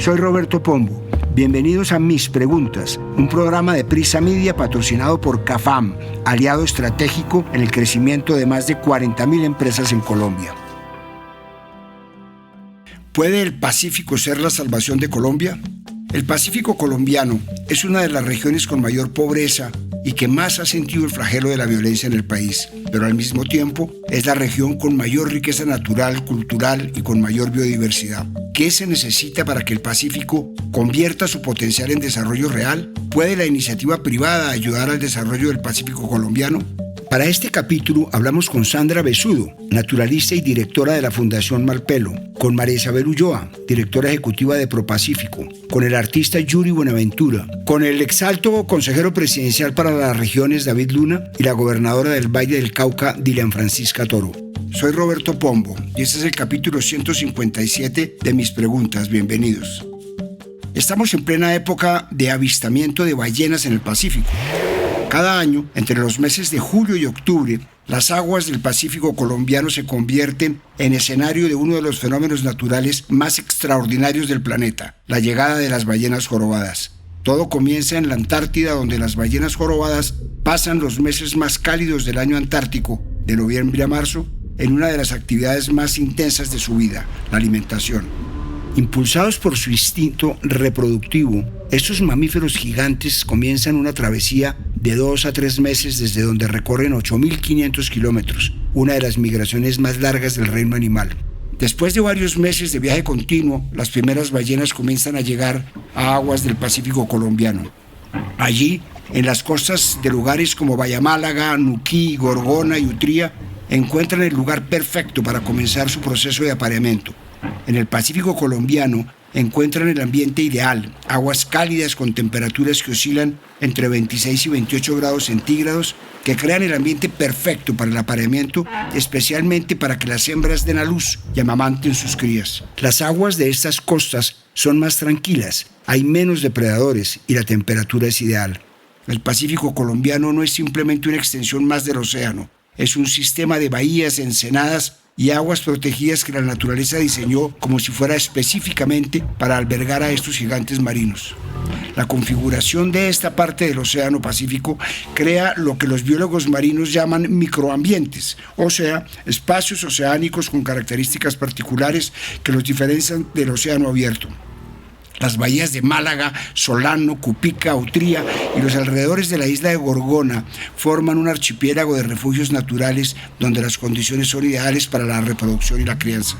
Soy Roberto Pombo. Bienvenidos a Mis Preguntas, un programa de Prisa Media patrocinado por CAFAM, aliado estratégico en el crecimiento de más de 40.000 empresas en Colombia. ¿Puede el Pacífico ser la salvación de Colombia? El Pacífico colombiano es una de las regiones con mayor pobreza y que más ha sentido el flagelo de la violencia en el país, pero al mismo tiempo es la región con mayor riqueza natural, cultural y con mayor biodiversidad. ¿Qué se necesita para que el Pacífico convierta su potencial en desarrollo real? ¿Puede la iniciativa privada ayudar al desarrollo del Pacífico colombiano? Para este capítulo hablamos con Sandra Besudo, naturalista y directora de la Fundación Malpelo, con María Isabel Ulloa, directora ejecutiva de ProPacífico, con el artista Yuri Buenaventura, con el exalto consejero presidencial para las regiones David Luna y la gobernadora del Valle del Cauca, Dilian Francisca Toro. Soy Roberto Pombo y este es el capítulo 157 de Mis Preguntas. Bienvenidos. Estamos en plena época de avistamiento de ballenas en el Pacífico. Cada año, entre los meses de julio y octubre, las aguas del Pacífico colombiano se convierten en escenario de uno de los fenómenos naturales más extraordinarios del planeta, la llegada de las ballenas jorobadas. Todo comienza en la Antártida, donde las ballenas jorobadas pasan los meses más cálidos del año antártico, de noviembre a marzo, en una de las actividades más intensas de su vida, la alimentación. Impulsados por su instinto reproductivo, estos mamíferos gigantes comienzan una travesía de 2 a 3 meses desde donde recorren 8.500 kilómetros, una de las migraciones más largas del reino animal. Después de varios meses de viaje continuo, las primeras ballenas comienzan a llegar a aguas del Pacífico colombiano. Allí, en las costas de lugares como Bahía Málaga, Nuquí, Gorgona y Utría, encuentran el lugar perfecto para comenzar su proceso de apareamiento. En el Pacífico colombiano encuentran el ambiente ideal, aguas cálidas con temperaturas que oscilan entre 26 y 28 grados centígrados, que crean el ambiente perfecto para el apareamiento, especialmente para que las hembras den a luz y amamanten sus crías. Las aguas de estas costas son más tranquilas, hay menos depredadores y la temperatura es ideal. El Pacífico colombiano no es simplemente una extensión más del océano, es un sistema de bahías, ensenadas y aguas protegidas que la naturaleza diseñó como si fuera específicamente para albergar a estos gigantes marinos. La configuración de esta parte del Océano Pacífico crea lo que los biólogos marinos llaman microambientes, o sea, espacios oceánicos con características particulares que los diferencian del océano abierto. Las bahías de Málaga, Solano, Cupica, Utría y los alrededores de la isla de Gorgona forman un archipiélago de refugios naturales donde las condiciones son ideales para la reproducción y la crianza.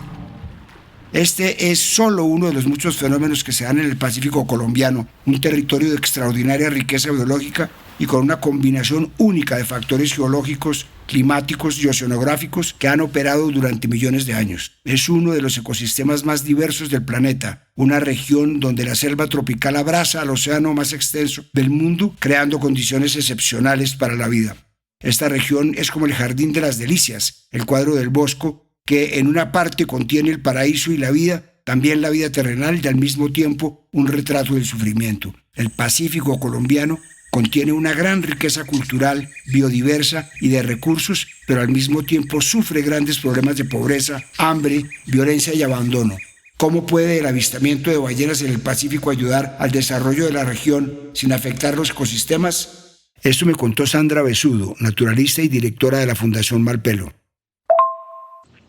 Este es solo uno de los muchos fenómenos que se dan en el Pacífico colombiano, un territorio de extraordinaria riqueza biológica y con una combinación única de factores geológicos, climáticos y oceanográficos que han operado durante millones de años. Es uno de los ecosistemas más diversos del planeta, una región donde la selva tropical abraza al océano más extenso del mundo, creando condiciones excepcionales para la vida. Esta región es como el jardín de las delicias, el cuadro del Bosco, que en una parte contiene el paraíso y la vida, también la vida terrenal y al mismo tiempo un retrato del sufrimiento. El Pacífico colombiano contiene una gran riqueza cultural, biodiversa y de recursos, pero al mismo tiempo sufre grandes problemas de pobreza, hambre, violencia y abandono. ¿Cómo puede el avistamiento de ballenas en el Pacífico ayudar al desarrollo de la región sin afectar los ecosistemas? Esto me contó Sandra Besudo, naturalista y directora de la Fundación Malpelo.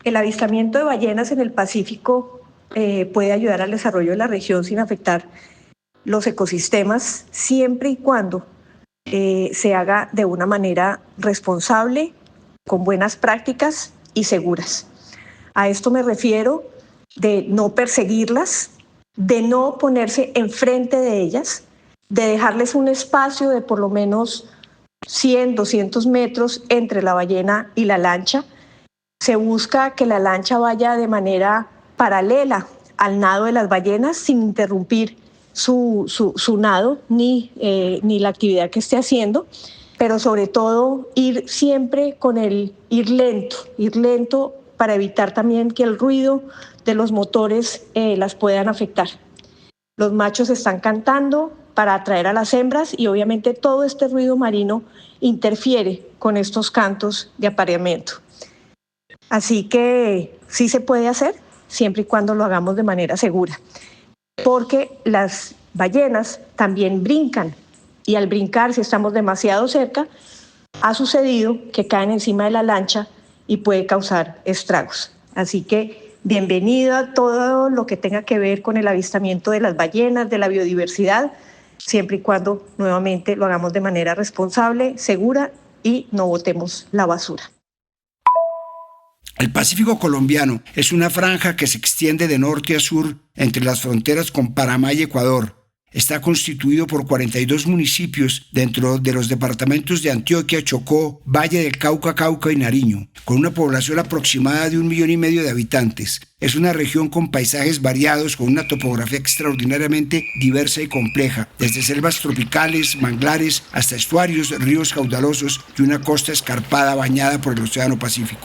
El avistamiento de ballenas en el Pacífico puede ayudar al desarrollo de la región sin afectar los ecosistemas, siempre y cuando se haga de una manera responsable, con buenas prácticas y seguras. A esto me refiero de no perseguirlas, de no ponerse enfrente de ellas, de dejarles un espacio de por lo menos 100, 200 metros entre la ballena y la lancha. Se busca que la lancha vaya de manera paralela al nado de las ballenas sin interrumpir su nado ni la actividad que esté haciendo, pero sobre todo ir siempre con ir lento para evitar también que el ruido de los motores las puedan afectar. Los machos están cantando para atraer a las hembras y obviamente todo este ruido marino interfiere con estos cantos de apareamiento. Así que sí se puede hacer, siempre y cuando lo hagamos de manera segura. porque las ballenas también brincan y al brincar, si estamos demasiado cerca, ha sucedido que caen encima de la lancha y puede causar estragos. Así que bienvenido a todo lo que tenga que ver con el avistamiento de las ballenas, de la biodiversidad, siempre y cuando nuevamente lo hagamos de manera responsable, segura y no botemos la basura. El Pacífico colombiano es una franja que se extiende de norte a sur entre las fronteras con Panamá y Ecuador. Está constituido por 42 municipios dentro de los departamentos de Antioquia, Chocó, Valle del Cauca, Cauca y Nariño, con una población aproximada de 1,5 millones de habitantes. Es una región con paisajes variados, con una topografía extraordinariamente diversa y compleja, desde selvas tropicales, manglares, hasta estuarios, ríos caudalosos y una costa escarpada bañada por el Océano Pacífico.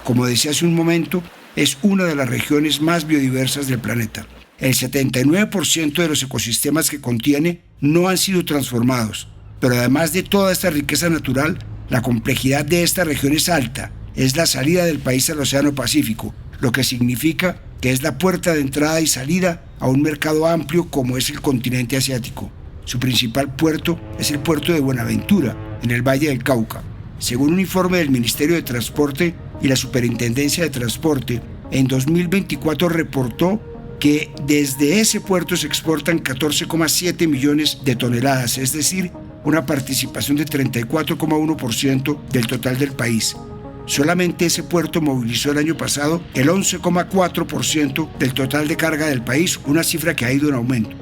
Como decía hace un momento, es una de las regiones más biodiversas del planeta. El 79% de los ecosistemas que contiene no han sido transformados, pero además de toda esta riqueza natural, la complejidad de esta región es alta. Es la salida del país al Océano Pacífico, lo que significa que es la puerta de entrada y salida a un mercado amplio como es el continente asiático. Su principal puerto es el puerto de Buenaventura, en el Valle del Cauca. Según un informe del Ministerio de Transporte y la Superintendencia de Transporte, en 2024 reportó que desde ese puerto se exportan 14,7 millones de toneladas, es decir, una participación de 34,1% del total del país. Solamente ese puerto movilizó el año pasado el 11,4% del total de carga del país, una cifra que ha ido en aumento.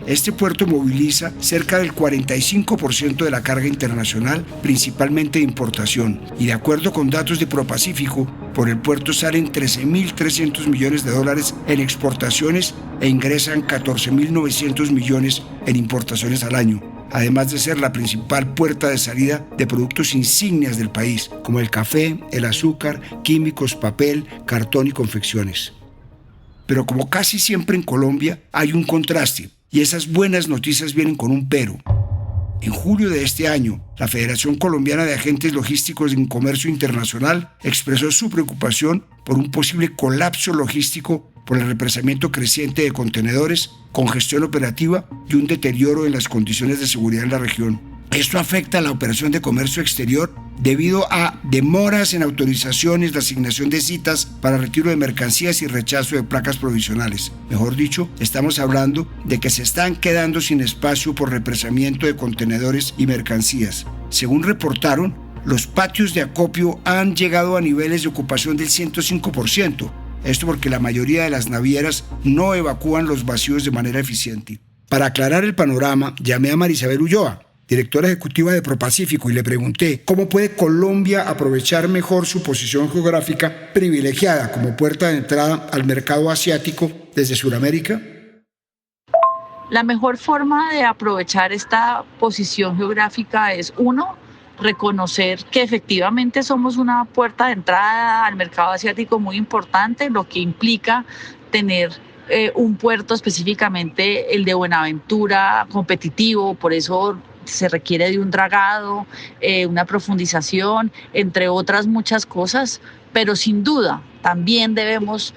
Este puerto moviliza cerca del 45% de la carga internacional, principalmente de importación, y de acuerdo con datos de ProPacífico, por el puerto salen $13.300 millones en exportaciones e ingresan 14.900 millones en importaciones al año, además de ser la principal puerta de salida de productos insignias del país, como el café, el azúcar, químicos, papel, cartón y confecciones. Pero como casi siempre en Colombia, hay un contraste. Y esas buenas noticias vienen con un pero. En julio de este año, la Federación Colombiana de Agentes Logísticos en Comercio Internacional expresó su preocupación por un posible colapso logístico por el represamiento creciente de contenedores, congestión operativa y un deterioro en las condiciones de seguridad en la región. Esto afecta a la operación de comercio exterior debido a demoras en autorizaciones, la asignación de citas para retiro de mercancías y rechazo de placas provisionales. Mejor dicho, estamos hablando de que se están quedando sin espacio por represamiento de contenedores y mercancías. Según reportaron, los patios de acopio han llegado a niveles de ocupación del 105%. Esto porque la mayoría de las navieras no evacúan los vacíos de manera eficiente. Para aclarar el panorama, llamé a Marisabel Ulloa, directora ejecutiva de ProPacífico, y le pregunté cómo puede Colombia aprovechar mejor su posición geográfica privilegiada como puerta de entrada al mercado asiático desde Sudamérica. La mejor forma de aprovechar esta posición geográfica es, uno, reconocer que efectivamente somos una puerta de entrada al mercado asiático muy importante, lo que implica tener un puerto, específicamente el de Buenaventura, competitivo. Por eso se requiere de un dragado, una profundización, entre otras muchas cosas, pero sin duda también debemos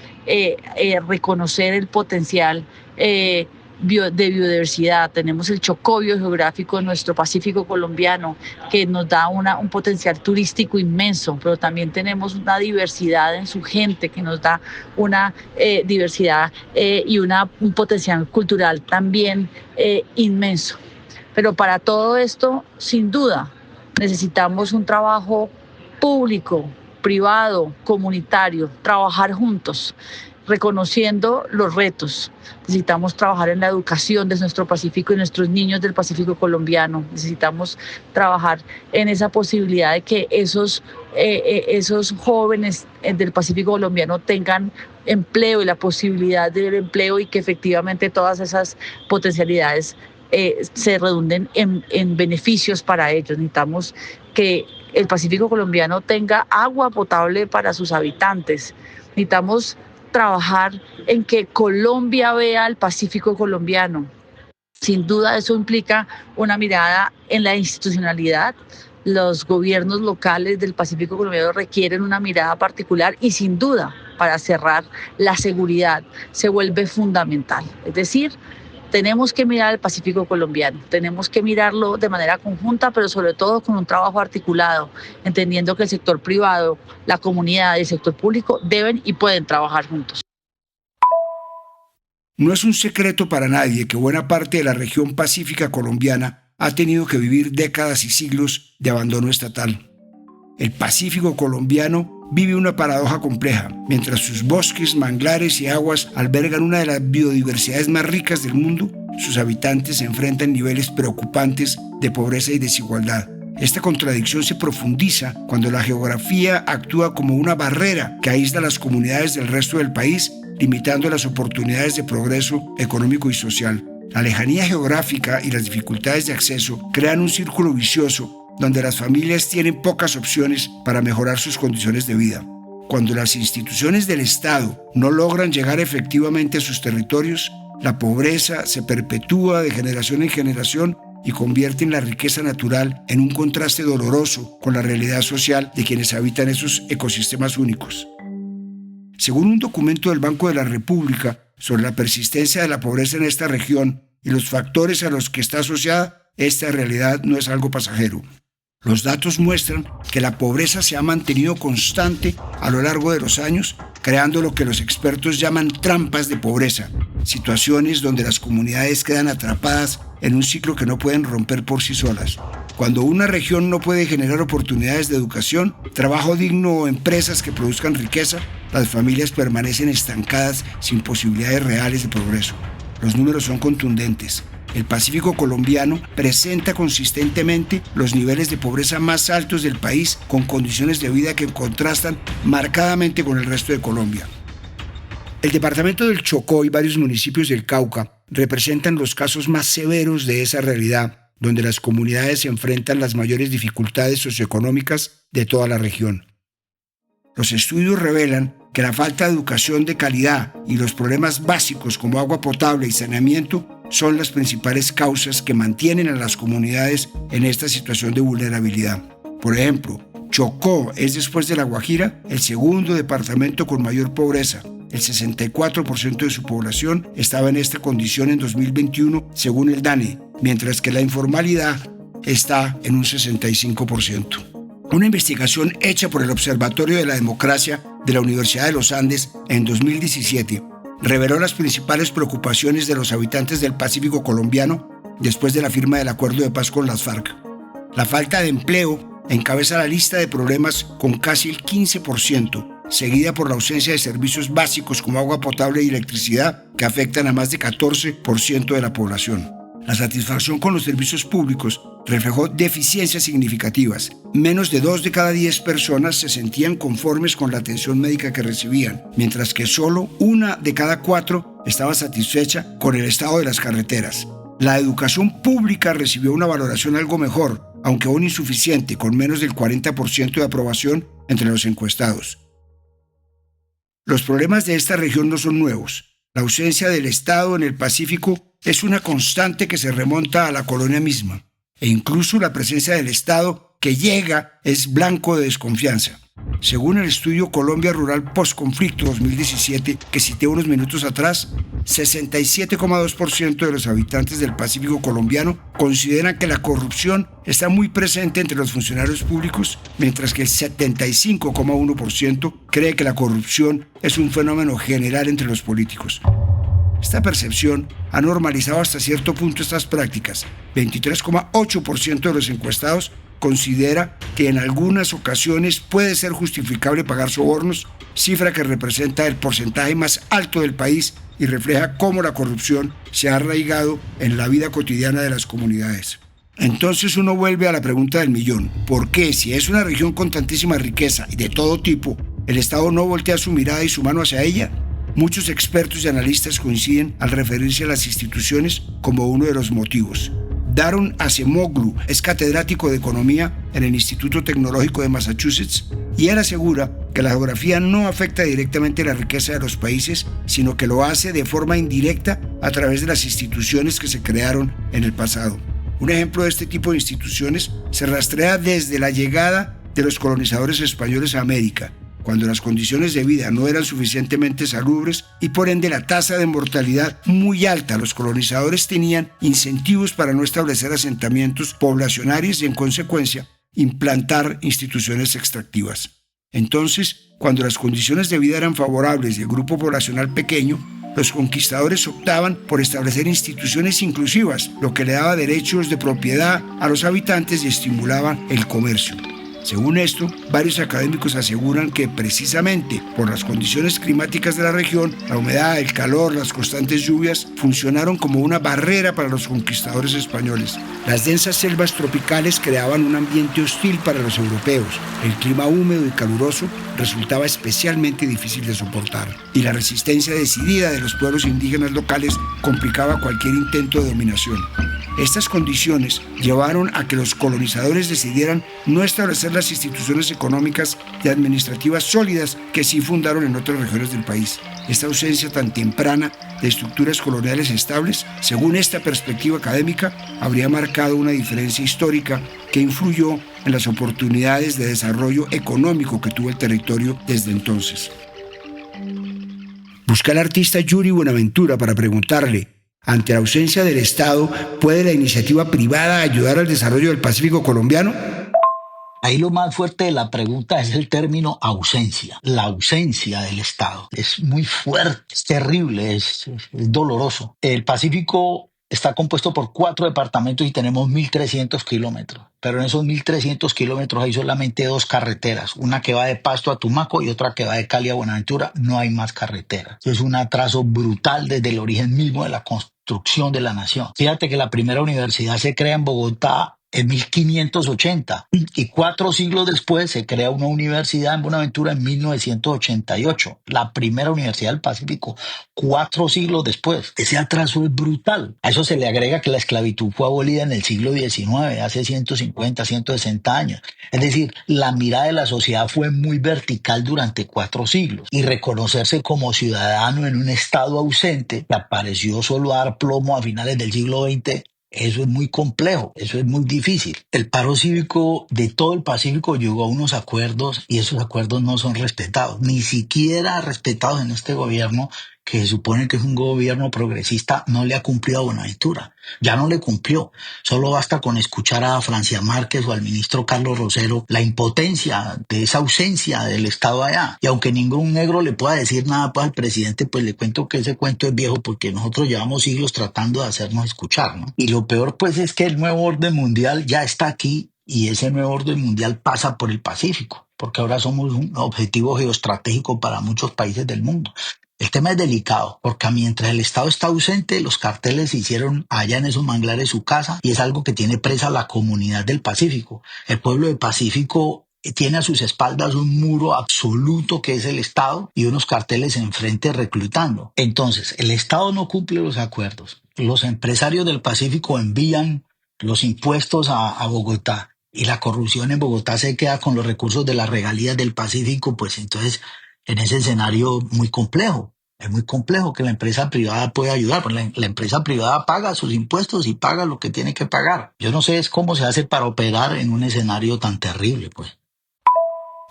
reconocer el potencial de biodiversidad. Tenemos el Chocó biogeográfico en nuestro Pacífico colombiano, que nos da un potencial turístico inmenso, pero también tenemos una diversidad en su gente que nos da una diversidad y un potencial cultural también inmenso. Pero para todo esto, sin duda, necesitamos un trabajo público, privado, comunitario, trabajar juntos, reconociendo los retos. Necesitamos trabajar en la educación de nuestro Pacífico y nuestros niños del Pacífico colombiano. Necesitamos trabajar en esa posibilidad de que esos jóvenes del Pacífico colombiano tengan empleo y la posibilidad del empleo, y que efectivamente todas esas potencialidades se redunden en beneficios para ellos. Necesitamos que el Pacífico colombiano tenga agua potable para sus habitantes. Necesitamos trabajar en que Colombia vea al Pacífico colombiano. Sin duda eso implica una mirada en la institucionalidad. Los gobiernos locales del Pacífico colombiano requieren una mirada particular, y sin duda para cerrar la seguridad se vuelve fundamental. Es decir, tenemos que mirar el Pacífico colombiano, tenemos que mirarlo de manera conjunta, pero sobre todo con un trabajo articulado, entendiendo que el sector privado, la comunidad y el sector público deben y pueden trabajar juntos. No es un secreto para nadie que buena parte de la región pacífica colombiana ha tenido que vivir décadas y siglos de abandono estatal. El Pacífico colombiano vive una paradoja compleja. Mientras sus bosques, manglares y aguas albergan una de las biodiversidades más ricas del mundo, sus habitantes se enfrentan niveles preocupantes de pobreza y desigualdad. Esta contradicción se profundiza cuando la geografía actúa como una barrera que aísla a las comunidades del resto del país, limitando las oportunidades de progreso económico y social. La lejanía geográfica y las dificultades de acceso crean un círculo vicioso donde las familias tienen pocas opciones para mejorar sus condiciones de vida. Cuando las instituciones del Estado no logran llegar efectivamente a sus territorios, la pobreza se perpetúa de generación en generación y convierte en la riqueza natural en un contraste doloroso con la realidad social de quienes habitan esos ecosistemas únicos. Según un documento del Banco de la República sobre la persistencia de la pobreza en esta región y los factores a los que está asociada, esta realidad no es algo pasajero. Los datos muestran que la pobreza se ha mantenido constante a lo largo de los años, creando lo que los expertos llaman trampas de pobreza, situaciones donde las comunidades quedan atrapadas en un ciclo que no pueden romper por sí solas. Cuando una región no puede generar oportunidades de educación, trabajo digno o empresas que produzcan riqueza, las familias permanecen estancadas sin posibilidades reales de progreso. Los números son contundentes. El Pacífico colombiano presenta consistentemente los niveles de pobreza más altos del país, con condiciones de vida que contrastan marcadamente con el resto de Colombia. El departamento del Chocó y varios municipios del Cauca representan los casos más severos de esa realidad, donde las comunidades se enfrentan las mayores dificultades socioeconómicas de toda la región. Los estudios revelan que la falta de educación de calidad y los problemas básicos como agua potable y saneamiento son las principales causas que mantienen a las comunidades en esta situación de vulnerabilidad. Por ejemplo, Chocó es, después de La Guajira, el segundo departamento con mayor pobreza. El 64% de su población estaba en esta condición en 2021, según el DANE, mientras que la informalidad está en un 65%. Una investigación hecha por el Observatorio de la Democracia de la Universidad de los Andes en 2017 reveló las principales preocupaciones de los habitantes del Pacífico colombiano después de la firma del acuerdo de paz con las FARC. La falta de empleo encabeza la lista de problemas con casi el 15%, seguida por la ausencia de servicios básicos como agua potable y electricidad, que afectan a más de 14% de la población. La satisfacción con los servicios públicos reflejó deficiencias significativas. Menos de 2 de cada 10 personas se sentían conformes con la atención médica que recibían, mientras que solo 1 de cada 4 estaba satisfecha con el estado de las carreteras. La educación pública recibió una valoración algo mejor, aunque aún insuficiente, con menos del 40% de aprobación entre los encuestados. Los problemas de esta región no son nuevos. La ausencia del Estado en el Pacífico es una constante que se remonta a la colonia misma, e incluso la presencia del Estado que llega es blanco de desconfianza. Según el estudio Colombia Rural Postconflicto 2017, que cité unos minutos atrás, 67,2% de los habitantes del Pacífico colombiano consideran que la corrupción está muy presente entre los funcionarios públicos, mientras que el 75,1% cree que la corrupción es un fenómeno general entre los políticos. Esta percepción ha normalizado hasta cierto punto estas prácticas. 23,8% de los encuestados considera que en algunas ocasiones puede ser justificable pagar sobornos, cifra que representa el porcentaje más alto del país y refleja cómo la corrupción se ha arraigado en la vida cotidiana de las comunidades. Entonces uno vuelve a la pregunta del millón: ¿por qué, si es una región con tantísima riqueza y de todo tipo, el Estado no voltea su mirada y su mano hacia ella? Muchos expertos y analistas coinciden al referirse a las instituciones como uno de los motivos. Daron Acemoglu es catedrático de Economía en el Instituto Tecnológico de Massachusetts y él asegura que la geografía no afecta directamente la riqueza de los países, sino que lo hace de forma indirecta a través de las instituciones que se crearon en el pasado. Un ejemplo de este tipo de instituciones se rastrea desde la llegada de los colonizadores españoles a América. cuando las condiciones de vida no eran suficientemente salubres y por ende la tasa de mortalidad muy alta, los colonizadores tenían incentivos para no establecer asentamientos poblacionarios y en consecuencia implantar instituciones extractivas. Entonces, cuando las condiciones de vida eran favorables y el grupo poblacional pequeño, los conquistadores optaban por establecer instituciones inclusivas, lo que le daba derechos de propiedad a los habitantes y estimulaba el comercio. Según esto, varios académicos aseguran que precisamente por las condiciones climáticas de la región, la humedad, el calor, las constantes lluvias, funcionaron como una barrera para los conquistadores españoles. Las densas selvas tropicales creaban un ambiente hostil para los europeos. El clima húmedo y caluroso resultaba especialmente difícil de soportar, y la resistencia decidida de los pueblos indígenas locales complicaba cualquier intento de dominación. Estas condiciones llevaron a que los colonizadores decidieran no establecer las instituciones económicas y administrativas sólidas que sí fundaron en otras regiones del país. Esta ausencia tan temprana de estructuras coloniales estables, según esta perspectiva académica, habría marcado una diferencia histórica que influyó en las oportunidades de desarrollo económico que tuvo el territorio desde entonces. Busca al artista Yuri Buenaventura para preguntarle: ante la ausencia del Estado, ¿puede la iniciativa privada ayudar al desarrollo del Pacífico colombiano? Ahí lo más fuerte de la pregunta es el término ausencia. La ausencia del Estado es muy fuerte, es terrible, es doloroso. El Pacífico está compuesto por 4 departamentos y tenemos 1.300 kilómetros. Pero en esos 1.300 kilómetros hay solamente 2 carreteras, una que va de Pasto a Tumaco y otra que va de Cali a Buenaventura. No hay más carreteras. Es un atraso brutal desde el origen mismo de la construcción de la nación. Fíjate que la primera universidad se crea en Bogotá en 1580 y 4 siglos después se crea una universidad en Buenaventura en 1988, la primera universidad del Pacífico, 4 siglos después. Ese atraso es brutal. A eso se le agrega que la esclavitud fue abolida en el siglo XIX, hace 150, 160 años. Es decir, la mirada de la sociedad fue muy vertical durante 4 siglos y reconocerse como ciudadano en un estado ausente que apareció solo a dar plomo a finales del siglo XX. Eso es muy complejo, eso es muy difícil. El paro cívico de todo el Pacífico llegó a unos acuerdos y esos acuerdos no son respetados, ni siquiera respetados en este gobierno, que se supone que es un gobierno progresista. No le ha cumplido a Buenaventura, ya no le cumplió. Solo basta con escuchar a Francia Márquez o al ministro Carlos Rosero la impotencia de esa ausencia del Estado allá. Y aunque ningún negro le pueda decir nada pues al presidente, pues le cuento que ese cuento es viejo porque nosotros llevamos siglos tratando de hacernos escuchar, ¿no? Y lo peor pues es que el nuevo orden mundial ya está aquí y ese nuevo orden mundial pasa por el Pacífico, porque ahora somos un objetivo geoestratégico para muchos países del mundo. El tema es delicado, porque mientras el Estado está ausente, los carteles hicieron allá en esos manglares su casa y es algo que tiene presa la comunidad del Pacífico. El pueblo del Pacífico tiene a sus espaldas un muro absoluto que es el Estado y unos carteles enfrente reclutando. Entonces, el Estado no cumple los acuerdos. Los empresarios del Pacífico envían los impuestos a Bogotá y la corrupción en Bogotá se queda con los recursos de las regalías del Pacífico, pues entonces en ese escenario muy complejo. Es muy complejo que la empresa privada pueda ayudar, porque la empresa privada paga sus impuestos y paga lo que tiene que pagar. Yo no sé cómo se hace para operar en un escenario tan terrible, pues.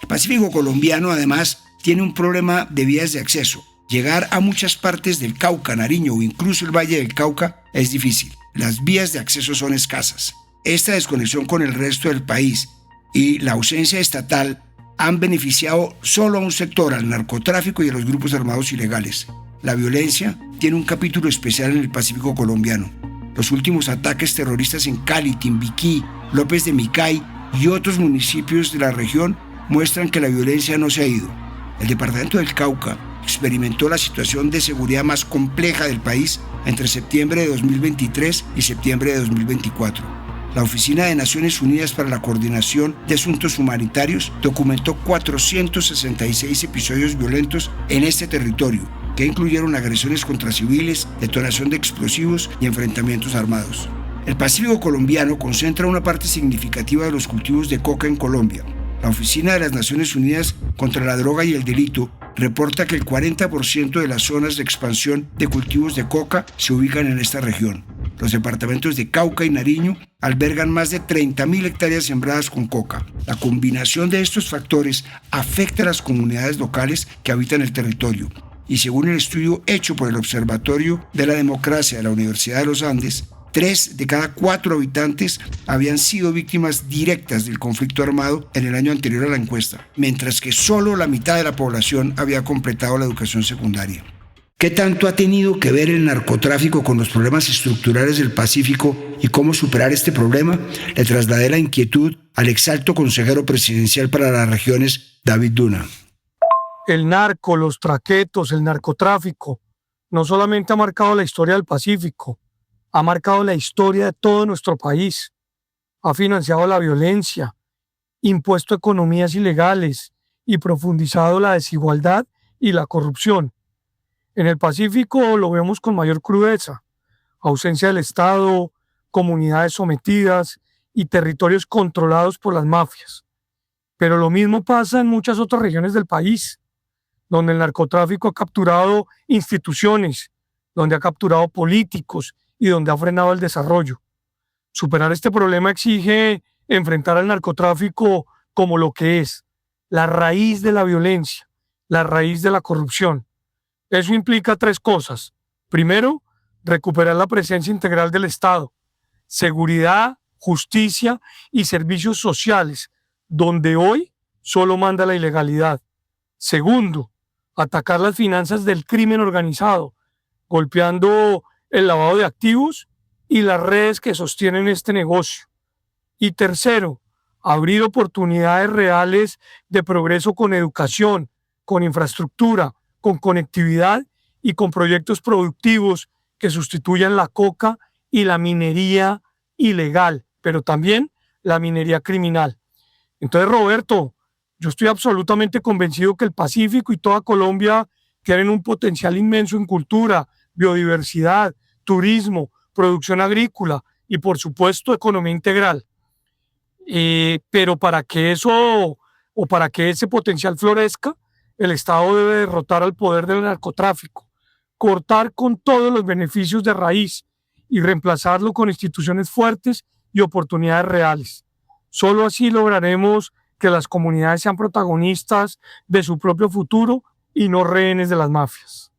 El Pacífico colombiano, además, tiene un problema de vías de acceso. Llegar a muchas partes del Cauca, Nariño o incluso el Valle del Cauca es difícil. Las vías de acceso son escasas. Esta desconexión con el resto del país y la ausencia estatal han beneficiado solo a un sector, al narcotráfico y a los grupos armados ilegales. La violencia tiene un capítulo especial en el Pacífico colombiano. Los últimos ataques terroristas en Cali, Timbiquí, López de Micay y otros municipios de la región muestran que la violencia no se ha ido. El departamento del Cauca experimentó la situación de seguridad más compleja del país entre septiembre de 2023 y septiembre de 2024. La Oficina de Naciones Unidas para la Coordinación de Asuntos Humanitarios documentó 466 episodios violentos en este territorio, que incluyeron agresiones contra civiles, detonación de explosivos y enfrentamientos armados. El Pacífico colombiano concentra una parte significativa de los cultivos de coca en Colombia. La Oficina de las Naciones Unidas contra la Droga y el Delito reporta que el 40% de las zonas de expansión de cultivos de coca se ubican en esta región. Los departamentos de Cauca y Nariño albergan más de 30.000 hectáreas sembradas con coca. La combinación de estos factores afecta a las comunidades locales que habitan el territorio. Y según el estudio hecho por el Observatorio de la Democracia de la Universidad de los Andes, 3 de cada 4 habitantes habían sido víctimas directas del conflicto armado en el año anterior a la encuesta, mientras que solo la mitad de la población había completado la educación secundaria. ¿Qué tanto ha tenido que ver el narcotráfico con los problemas estructurales del Pacífico y cómo superar este problema? Le trasladé la inquietud al exalto consejero presidencial para las regiones, David Duna. El narco, los traquetos, el narcotráfico, no solamente ha marcado la historia del Pacífico, ha marcado la historia de todo nuestro país, ha financiado la violencia, impuesto economías ilegales y profundizado la desigualdad y la corrupción. En el Pacífico lo vemos con mayor crudeza: ausencia del Estado, comunidades sometidas y territorios controlados por las mafias. Pero lo mismo pasa en muchas otras regiones del país, donde el narcotráfico ha capturado instituciones, donde ha capturado políticos y donde ha frenado el desarrollo. Superar este problema exige enfrentar al narcotráfico como lo que es, la raíz de la violencia, la raíz de la corrupción. Eso implica 3 cosas. Primero, recuperar la presencia integral del Estado, seguridad, justicia y servicios sociales, donde hoy solo manda la ilegalidad. Segundo, atacar las finanzas del crimen organizado, golpeando el lavado de activos y las redes que sostienen este negocio. Y tercero, abrir oportunidades reales de progreso con educación, con infraestructura, con conectividad y con proyectos productivos que sustituyan la coca y la minería ilegal, pero también la minería criminal. Entonces, Roberto, yo estoy absolutamente convencido que el Pacífico y toda Colombia tienen un potencial inmenso en cultura, biodiversidad, turismo, producción agrícola y, por supuesto, economía integral. Pero para que ese potencial florezca, el Estado debe derrotar al poder del narcotráfico, cortar con todos los beneficios de raíz y reemplazarlo con instituciones fuertes y oportunidades reales. Solo así lograremos que las comunidades sean protagonistas de su propio futuro y no rehenes de las mafias.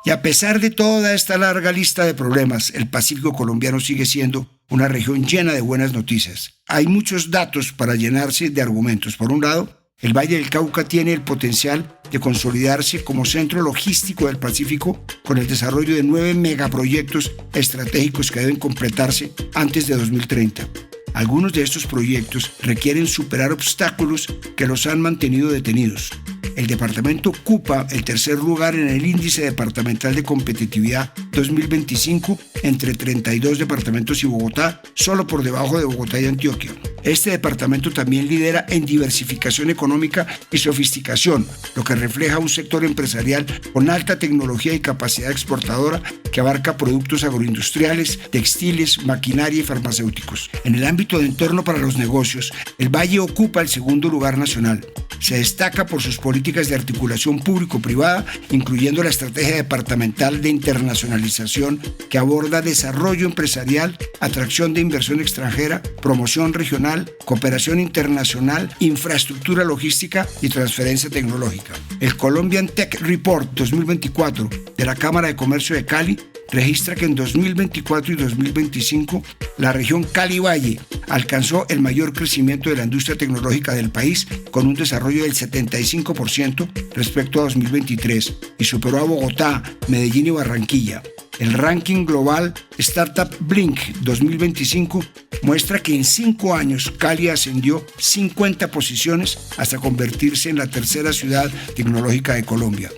Y a pesar de toda esta larga lista de problemas, el Pacífico colombiano sigue siendo una región llena de buenas noticias. Hay muchos datos para llenarse de argumentos. Por un lado, el Valle del Cauca tiene el potencial de consolidarse como centro logístico del Pacífico con el desarrollo de 9 megaproyectos estratégicos que deben completarse antes de 2030. Algunos de estos proyectos requieren superar obstáculos que los han mantenido detenidos. El departamento ocupa el 3er lugar en el Índice Departamental de Competitividad 2025 entre 32 departamentos y Bogotá, solo por debajo de Bogotá y Antioquia. Este departamento también lidera en diversificación económica y sofisticación, lo que refleja un sector empresarial con alta tecnología y capacidad exportadora que abarca productos agroindustriales, textiles, maquinaria y farmacéuticos. En el ámbito de entorno para los negocios, el Valle ocupa el 2º lugar nacional. Se destaca por sus políticas de articulación público-privada, incluyendo la estrategia departamental de internacionalización que aborda desarrollo empresarial, atracción de inversión extranjera, promoción regional, cooperación internacional, infraestructura logística y transferencia tecnológica. El Colombian Tech Report 2024 de la Cámara de Comercio de Cali registra que en 2024 y 2025 la región Cali-Valle alcanzó el mayor crecimiento de la industria tecnológica del país, con un desarrollo del 75% respecto a 2023 y superó a Bogotá, Medellín y Barranquilla. El ranking global Startup Blink 2025 muestra que en 5 años Cali ascendió 50 posiciones hasta convertirse en la 3ª ciudad tecnológica de Colombia.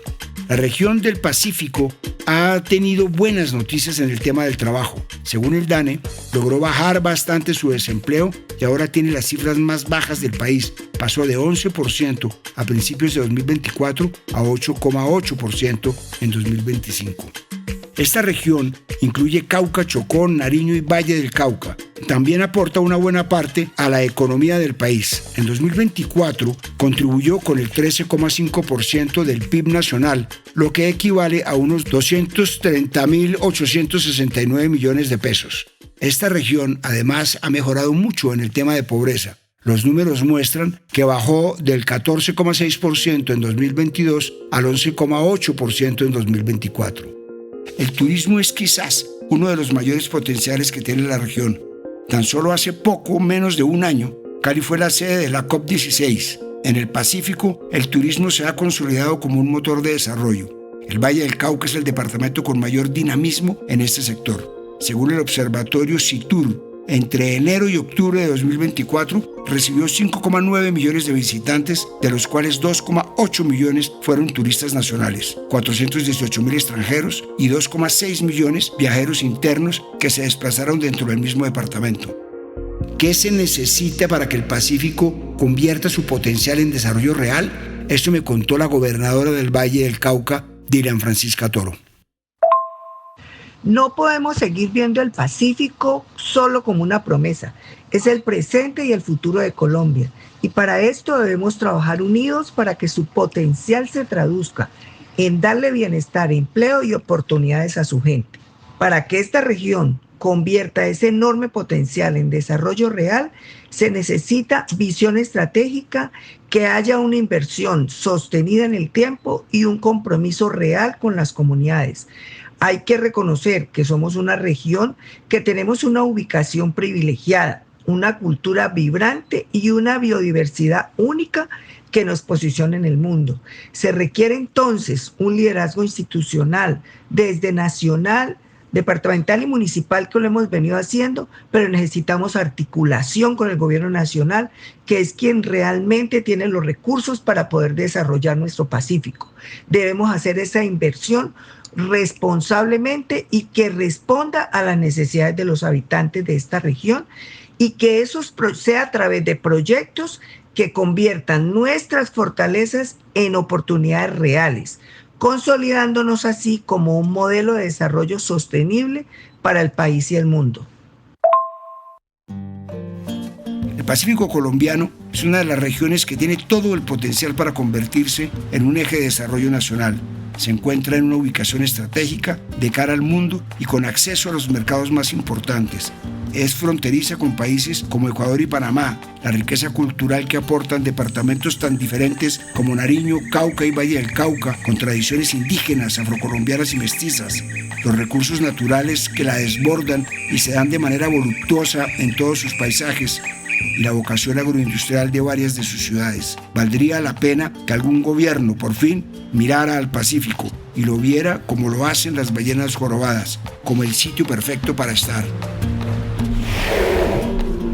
La región del Pacífico ha tenido buenas noticias en el tema del trabajo. Según el DANE, logró bajar bastante su desempleo y ahora tiene las cifras más bajas del país. Pasó de 11% a principios de 2024 a 8,8% en 2025. Esta región incluye Cauca, Chocó, Nariño y Valle del Cauca. También aporta una buena parte a la economía del país. En 2024 contribuyó con el 13,5% del PIB nacional, lo que equivale a unos 230.869 millones de pesos. Esta región además ha mejorado mucho en el tema de pobreza. Los números muestran que bajó del 14,6% en 2022 al 11,8% en 2024. El turismo es quizás uno de los mayores potenciales que tiene la región. Tan solo hace poco menos de un año, Cali fue la sede de la COP16. En el Pacífico, el turismo se ha consolidado como un motor de desarrollo. El Valle del Cauca es el departamento con mayor dinamismo en este sector. Según el observatorio CITUR, entre enero y octubre de 2024 recibió 5,9 millones de visitantes, de los cuales 2,8 millones fueron turistas nacionales, 418.000 extranjeros y 2,6 millones viajeros internos que se desplazaron dentro del mismo departamento. ¿Qué se necesita para que el Pacífico convierta su potencial en desarrollo real? Esto me contó la gobernadora del Valle del Cauca, Dilian Francisca Toro. No podemos seguir viendo el Pacífico solo como una promesa. Es el presente y el futuro de Colombia. Y para esto debemos trabajar unidos para que su potencial se traduzca en darle bienestar, empleo y oportunidades a su gente. Para que esta región convierta ese enorme potencial en desarrollo real, se necesita visión estratégica, que haya una inversión sostenida en el tiempo y un compromiso real con las comunidades. Hay que reconocer que somos una región que tenemos una ubicación privilegiada, una cultura vibrante y una biodiversidad única que nos posiciona en el mundo. Se requiere entonces un liderazgo institucional, desde nacional, departamental y municipal, que lo hemos venido haciendo, pero necesitamos articulación con el gobierno nacional, que es quien realmente tiene los recursos para poder desarrollar nuestro Pacífico. Debemos hacer esa inversión responsablemente y que responda a las necesidades de los habitantes de esta región, y que eso sea a través de proyectos que conviertan nuestras fortalezas en oportunidades reales, consolidándonos así como un modelo de desarrollo sostenible para el país y el mundo. El Pacífico colombiano es una de las regiones que tiene todo el potencial para convertirse en un eje de desarrollo nacional. Se encuentra en una ubicación estratégica de cara al mundo y con acceso a los mercados más importantes. Es fronteriza con países como Ecuador y Panamá. La riqueza cultural que aportan departamentos tan diferentes como Nariño, Cauca y Valle del Cauca, con tradiciones indígenas, afrocolombianas y mestizas. Los recursos naturales que la desbordan y se dan de manera voluptuosa en todos sus paisajes, y la vocación agroindustrial de varias de sus ciudades. Valdría la pena que algún gobierno por fin mirara al Pacífico y lo viera como lo hacen las ballenas jorobadas, como el sitio perfecto para estar.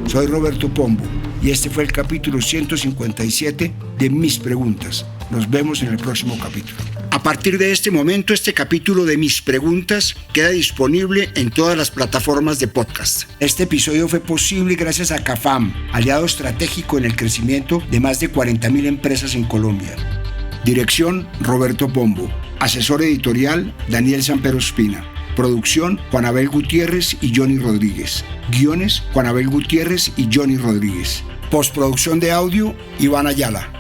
Soy Roberto Pombo y este fue el capítulo 157 de Mis Preguntas. Nos vemos en el próximo capítulo. A partir de este momento, este capítulo de Mis Preguntas queda disponible en todas las plataformas de podcast. Este episodio fue posible gracias a CAFAM, aliado estratégico en el crecimiento de más de 40.000 empresas en Colombia. Dirección: Roberto Pombo. Asesor editorial: Daniel Sampero Espina. Producción: Juan Abel Gutiérrez y Johnny Rodríguez. Guiones: Juan Abel Gutiérrez y Johnny Rodríguez. Postproducción de audio: Iván Ayala.